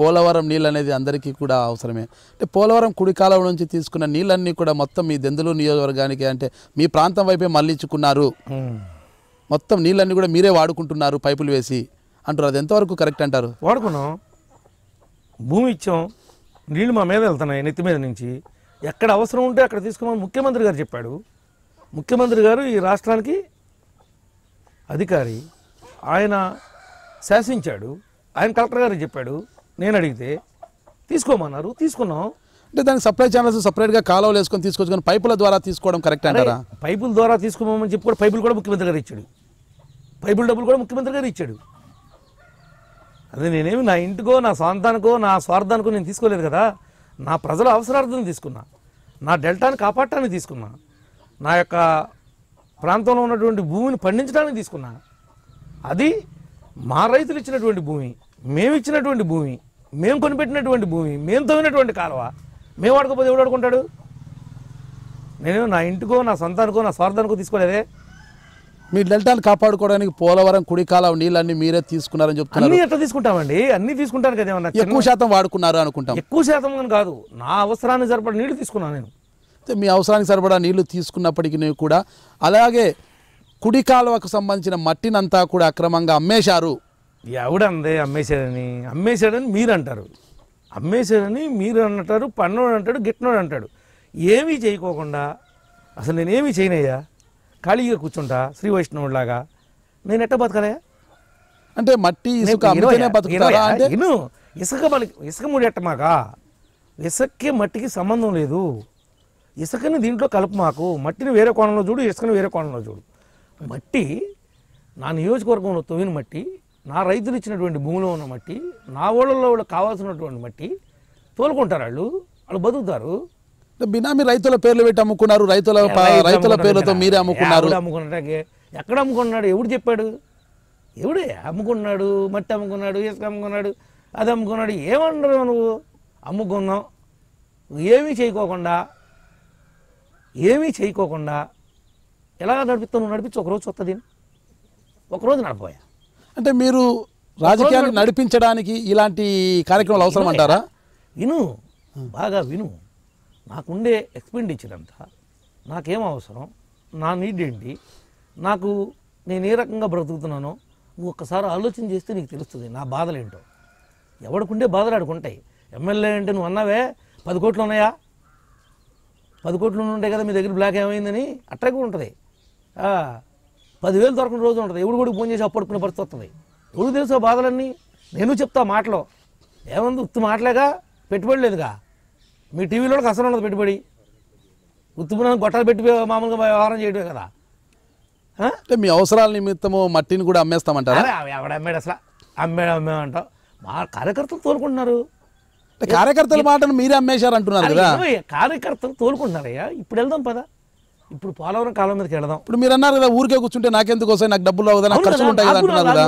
పోలవరం నీళ్ళు అనేది అందరికీ కూడా అవసరమే. అంటే పోలవరం కుడి కాలువ నుంచి తీసుకున్న నీళ్ళన్నీ కూడా మొత్తం మీ దెందులూరు నియోజకవర్గానికి అంటే మీ ప్రాంతం వైపే మళ్ళించుకున్నారు, మొత్తం నీళ్ళన్నీ కూడా మీరే వాడుకుంటున్నారు పైపులు వేసి అంటారు. అది ఎంతవరకు కరెక్ట్ అంటారు? వాడుకున్నాం, భూమి ఇచ్చాం, నీళ్ళు మా మీద వెళ్తున్నాయి నెత్తి మీద నుంచి. ఎక్కడ అవసరం ఉంటే అక్కడ తీసుకోమని ముఖ్యమంత్రి గారు చెప్పాడు. ముఖ్యమంత్రి గారు ఈ రాష్ట్రానికి అధికారి, ఆయన శాసించాడు, ఆయన కలెక్టర్ గారికి చెప్పాడు. నేను అడిగితే తీసుకోమన్నారు, తీసుకున్నాం. అంటే దానికి సప్లై ఛానల్స్ సపరేట్గా కాలువలు వేసుకొని తీసుకొచ్చుకొని పైపుల ద్వారా తీసుకోవడం కరెక్ట్ అంటారా? పైపుల ద్వారా తీసుకోమని చెప్పి కూడా పైపులు కూడా ముఖ్యమంత్రి గారు ఇచ్చాడు, పైపుల డబ్బులు కూడా ముఖ్యమంత్రి గారు ఇచ్చాడు. అదే నేనేమి నా ఇంటికో నా సొంతానికో నా స్వార్థానికో నేను తీసుకోలేదు కదా. నా ప్రజల అవసరార్థం తీసుకున్నా, నా డెల్టాని కాపాడటానికి తీసుకున్నా, నా యొక్క ప్రాంతంలో ఉన్నటువంటి భూమిని పండించడానికి తీసుకున్నా. అది మా రైతులు ఇచ్చినటువంటి భూమి, మేము ఇచ్చినటువంటి భూమి, మేము కొనిపెట్టినటువంటి భూమి, మేము తవ్వినటువంటి కాలువ. మేము వాడుకోపోతే ఎవడు వాడుకుంటాడు? నేను నా ఇంటికో నా సొంతానికో నా స్వార్థానికో తీసుకోలేదే. మీ డెల్టాను కాపాడుకోవడానికి పోలవరం కుడి కాలువ నీళ్ళన్నీ మీరే తీసుకున్నారని చెప్తున్నారు. అన్నీ ఎట్లా తీసుకుంటామండి? అన్నీ తీసుకుంటాను కదా. ఏమన్నా ఎక్కువ శాతం వాడుకున్నారు అనుకుంటాం. ఎక్కువ శాతం అని కాదు, నా అవసరానికి సరిపడా నీళ్లు తీసుకున్నాను నేను. మీ అవసరానికి సరిపడా నీళ్లు తీసుకున్నప్పటికీ కూడా అలాగే కుడి కాలువకు సంబంధించిన మట్టినంతా కూడా అక్రమంగా అమ్మేశారు. ఎవడందే అమ్మేశాడని? అమ్మేశాడని మీరు అంటారు, అమ్మేశాడని మీరు అంటారు, పన్నోడు అంటాడు, గిట్నోడు అంటాడు. ఏమీ చేయకోకుండా అసలు నేనేమీ చేయనయ్యా, ఖాళీగా కూర్చుంటా శ్రీ వైష్ణవుడిలాగా. నేను ఎట్ట బతకలే? అంటే మట్టి ఇసుక అమ్మితేనే బతుకుతారా? అంటే ఇసుక మనకి ఇసుక ముడెట్టమాకా, ఇసుక్కి మట్టికి సంబంధం లేదు. ఇసుకని దీంట్లో కలుపు మాకు, మట్టిని వేరే కోణంలో చూడు, ఇసుకని వేరే కోణంలో చూడు. మట్టి నా నియోజకవర్గంలో తవ్విన మట్టి, నా రైతులు ఇచ్చినటువంటి భూమిలో ఉన్న మట్టి, నా ఊళ్ళలో వాళ్ళకి కావాల్సినటువంటి మట్టి తోలుకుంటారు. వాళ్ళు బతుకుతారు. బినామీ రైతుల పేర్లు పెట్టి అమ్ముకున్నారు, రైతుల పేర్లతో మీరే అమ్ముకున్నారు. అమ్ముకున్నట్టే ఎక్కడ అమ్ముకున్నాడు? ఎవడు చెప్పాడు? ఎవడే అమ్ముకున్నాడు? మట్టి అమ్ముకున్నాడు, ఇసుక అమ్ముకున్నాడు, అది అమ్ముకున్నాడు. ఏమన్నారు నువ్వు? అమ్ముకున్నావు. ఏమీ చేయకోకుండా ఎలా నడిపిస్తావు? నువ్వు నడిపించి ఒకరోజు వస్తుంది, ఒకరోజు నడిపోయా. అంటే మీరు రాజకీయాన్ని నడిపించడానికి ఇలాంటి కార్యక్రమాలు అవసరం అంటారా? విను, బాగా విను. నాకుండే ఎక్స్పెండిచర్ అంతా, నాకేం అవసరం, నా నీడ్ ఏంటి, నేను ఏ రకంగా బ్రతుకుతున్నానో నువ్వు ఒక్కసారి ఆలోచన చేస్తే నీకు తెలుస్తుంది నా బాధలు ఏంటో. ఎవడుకుండే బాధలు ఆడుకుంటాయి. ఎమ్మెల్యే అంటే నువ్వు అన్నావే 10 కోట్లు ఉన్నాయా? 10 కోట్లు ఉంటాయి కదా మీ దగ్గర, బ్లాక్ ఏమైందని అట్రాగా ఉంటుంది. 10,000 దొరకని రోజు ఉంటుంది. ఎవడు కూడా ఫోన్ చేసి అప్పడుకునే పరిస్థితి వస్తుంది. ఎవరు తెలుసా బాధలన్నీ? నేను చెప్తా మాటలో. ఏముంది, ఉత్తు మాటలేగా, పెట్టుబడి లేదుగా. మీ టీవీలో అసలు ఉన్నది పెట్టుబడి. ఉత్తుపున గొట్టాలు పెట్టి మామూలుగా వ్యవహారం చేయడమే కదా. అంటే మీ అవసరాల నిమిత్తము మట్టిని కూడా అమ్మేస్తామంటారా? ఎవడ అమ్మాడు అసలు? అమ్మేమంటావు? మా కార్యకర్తలు తోలుకుంటున్నారు. కార్యకర్తల మాటను మీరే అమ్మేశారు అంటున్నారు కదా. కార్యకర్తలు తోలుకుంటున్నారయ్యా. ఇప్పుడు వెళ్దాం పదా, ఇప్పుడు పోలవరం కాలం మీదకి వెళదాం. ఇప్పుడు మీరు అన్నారు కదా, ఊరికే కూర్చుంటే నాకెందుకు వస్తాయి, నాకు డబ్బులు అవుదా, నాకు ఖర్చులు ఉంటాయి కదా అంటున్నారు కదా.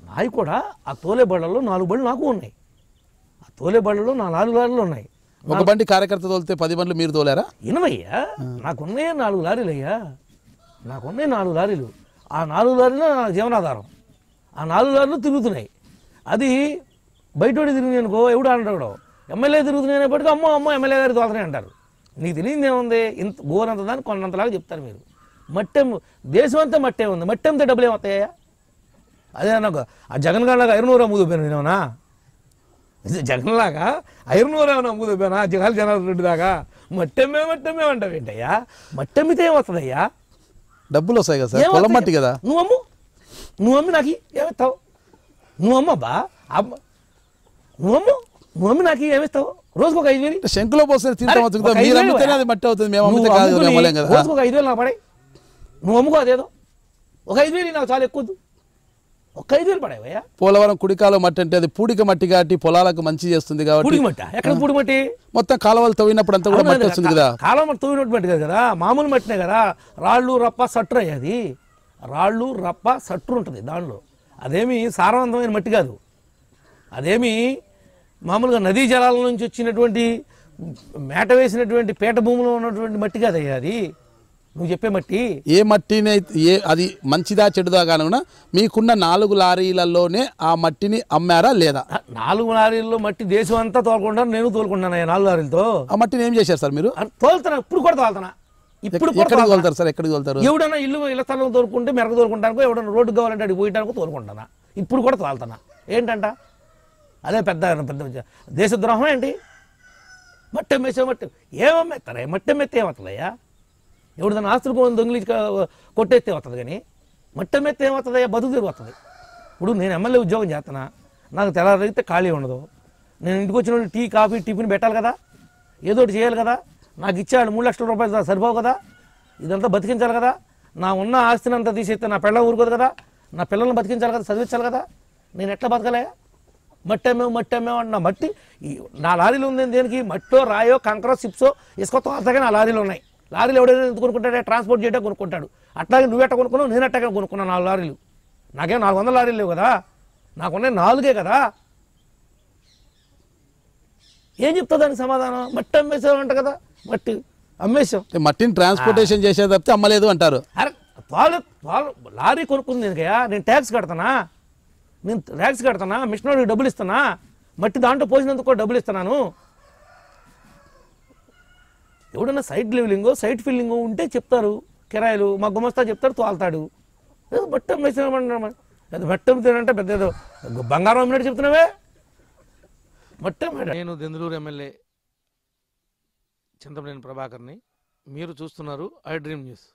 నాయి కూడా ఆ తోలే బళ్ళలో 4 బళ్ళు నాకు ఉన్నాయి. ఆ తోలే బళ్ళలో నా 4 లారీలు ఉన్నాయి. ఒక బండి కార్యకర్త తోలితే 10 బండ్లు మీరు తోలారా? ఇనవయ్యా, నాకున్నాయే 4 లారీలు అయ్యా, నాకున్నాయి 4 లారీలు. ఆ 4 లారీలు నా జీవనాధారం. ఆ 4 లారీలు తిరుగుతున్నాయి. అది బయటోడి తిరిగినాయి అనుకో, ఎవడు అంటాడు. ఎమ్మెల్యే తిరుగుతున్నాయి అనేప్పటికీ అమ్మో ఎమ్మెల్యే గారి తోలుతున్నాయి అంటారు. నీకు తెలియదు ఏముంది, ఇంత గోరంత దాన్ని కొన్నంతలాగా చెప్తారు మీరు. మట్టెం దేశం అంతా మట్టే ఉంది, మట్టి అంతా డబ్బులు ఏమవుతాయా? అదే నాకు ఆ జగన్ గారిలాగా ఐరనూరు అమ్ముదోపాను నేనేమన్నా? జగన్లాగా ఐరనూరు ఏమైనా అమ్ముదోపానా? జనార్దన్ రెడ్డి దాకా మట్టెమ్మే అంటావు ఏంటయ్యా? మట్టెమ్మితే ఏమొస్తుందయ్యా? డబ్బులు వస్తాయి కదా సార్, పొలం మట్టి కదా. నువ్వు అమ్మి నాకు ఏమిస్తావు? నువ్వు అమ్మబ్బా, నువ్వు అమ్మి నాకు ఏమిస్తావు? రోజుకు ఒక 5,000 శంకులో పోస్తే మీరు అమ్మితేనే అది మట్టి అవుతుంది, మేము అమ్మితే కాదు. రోజుకు ఒక 5,000 నాకు పడే, నువ్వు అమ్ముకో అదేదో. ఒక 5,000 నాకు చాలా ఎక్కువ, ఒక 5,000 పడేవయ్యా. పోలవరం కుడికాలో మట్టి అంటే అది పూడిక మట్టి కాబట్టి పొలాలకు మంచి చేస్తుంది కాబట్టి. పూడిక మట్టి ఎక్కడ? పూడి మట్టి మొత్తం కాలువలు తవ్వినప్పుడు అంతా కూడా మట్టి వస్తుంది కదా. కాలువ మట్టి తవ్వినట్టు మట్టి కదా, మామూలు మట్టినే కదా. రాళ్ళు రప్ప సట్రు అయ్యేది, రాళ్ళు రప్ప సట్రు ఉంటుంది దానిలో. అదేమి సారవంతమైన మట్టి కాదు. అదేమి మామూలుగా నదీ జలాల నుంచి వచ్చినటువంటి మేట వేసినటువంటి పేట భూమిలో ఉన్నటువంటి మట్టి కాదయ్యా అది. నువ్వు చెప్పే మట్టి ఏ మట్టిని అది మంచిదా చెడుదా కానున్నా మీకున్న 4 లారీలలోనే ఆ మట్టిని అమ్మారా లేదా? 4 లారీల్లో మట్టి దేశం అంతా తోలుకుంటాను, నేను తోలుకుంటాను 4 లారీలతో. ఆ మట్టిని ఏం చేశారు సార్ మీరు? తోలుతున్నా, ఇప్పుడు కూడా తోలుతున్నా. ఇప్పుడు ఎక్కడికి తోలుతారు సార్? ఎక్కడికి తోలుతారు? ఎవడన్నా ఇళ్ళ స్థలం తోలుకుంటే మెరక తోలుకుంటాను, ఎవడన్నా రోడ్డు కావాలంటే అడిగి పోయటానికి తోలుకుంటానా. ఇప్పుడు కూడా తోలుతున్నా. ఏంటంట అదే పెద్ద దేశద్రోహం ఏంటి? మట్టి అమ్మేసే మట్టి ఏమమ్మేస్తారా? మట్టి అమ్మేస్తే ఏమవుతుందయ్యా? ఎవడన్నా ఆస్తులు దొంగిలి కొట్టేస్తే వస్తుంది, కానీ మట్టి అమ్మేస్తే ఏమవుతుందయ్యా? బతుకు తిరుగుతుంది. ఇప్పుడు నేను ఎమ్మెల్యే ఉద్యోగం చేస్తున్నా, నాకు తెల్లారైతే ఖాళీ ఉండదు. నేను ఇంటికి వచ్చిన టీ కాఫీ టిఫిన్ పెట్టాలి కదా, ఏదో ఒకటి చేయాలి కదా. నాకు ఇచ్చాడు 3 లక్షల రూపాయలు సరిపోవు కదా, ఇదంతా బతికించాలి కదా. నా ఉన్న ఆస్తిని అంతా తీసేస్తే నా పిల్ల ఊరుకోదు కదా, నా పిల్లల్ని బతికించాలి కదా, చదివించాలి కదా. నేను ఎట్లా బతకలే? మట్టి అమ్మేవు అన్న మట్టి నా లారీలు ఉంది. దేనికి? మట్టో రాయో కంకరో చిప్సో ఇసుక తోతగా నా లారీలు ఉన్నాయి. లారీలు ఎవడైనా ఎందుకు కొనుక్కుంటాడే? ట్రాన్స్పోర్ట్ చేయడం కొనుక్కుంటాడు. అట్లాగే నువ్వు ఎట్ట కొనుక్కున్నావు, నేను ఎట్టగా కొనుక్కున్నాను 4 లారీలు. నాకేం 400 లారీలు లేవు కదా, నాకున్నాయి 4 కదా. ఏం చెప్తా దానికి సమాధానం? మట్టి అమ్మేసావంట కదా, మట్టి అమ్మేసాం. మట్టిని ట్రాన్స్పోర్టేషన్ చేసే తప్పితే అమ్మలేదు అంటారు. అరే లారీ కొనుక్కుంది ఎందుకయ్యా? నేను ట్యాక్స్ కడతానా, మిషనరీకి డబ్బులు ఇస్తానా, మట్టి దాంట్లో పోసినందుకు కూడా డబ్బులు ఇస్తున్నాను. ఎవడన్నా సైట్ లెవెలింగో సైట్ ఫిల్లింగో ఉంటే చెప్తారు కిరాయిలు, మా గుమస్తా చెప్తాడు, తోలుతాడు. ఏదో మట్టి అమ్మేసామంటే మట్టి అమ్ముతానంటే పెద్ద ఏదో బంగారం అమ్మినట్టు చెప్తున్నావే. మట్టి నేను దెందులూరు ఎమ్మెల్యే చింతమనేని ప్రభాకర్ని. మీరు చూస్తున్నారు ఐ డ్రీమ్ న్యూస్.